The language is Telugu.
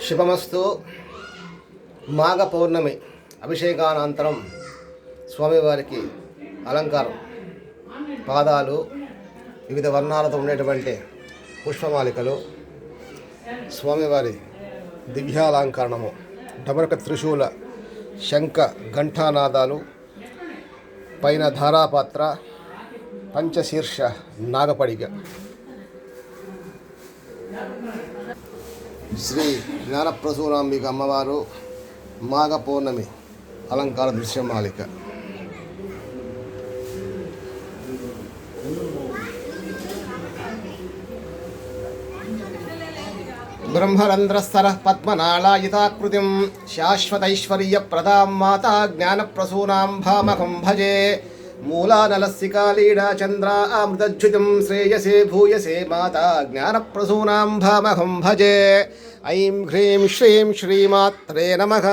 శుభమస్తు. మాఘ పౌర్ణమి అభిషేకానంతరం స్వామివారికి అలంకారం, పాదాలు, వివిధ వర్ణాలతో ఉండేటువంటి పుష్పమాలికలు, స్వామివారి దివ్యాలంకరణము, డమరక త్రిశూల శంఖ ఘంటానాదాలు, పైన ధారాపాత్ర, పంచశీర్ష నాగపడిగ. శ్రీ జ్ఞానప్రసూనాంబిక అమ్మవారు మాఘ పౌర్ణమి అలంకార దృశ్యమాలిక. బ్రహ్మరంధ్రస్థర పద్మనాళాయితాకృతిం శాశ్వతైశ్వర్య ప్రదాం మాతా జ్ఞానప్రసూనాంభామహం భజే. మూలానలస్సికాలీడా చంద్రా అమృతజ్యుతం శ్రేయసే భూయసే మాతా జ్ఞానప్రసూనాంభామహం భజే. ఐం హ్రీం శ్రీం శ్రీమాత్రే నమః.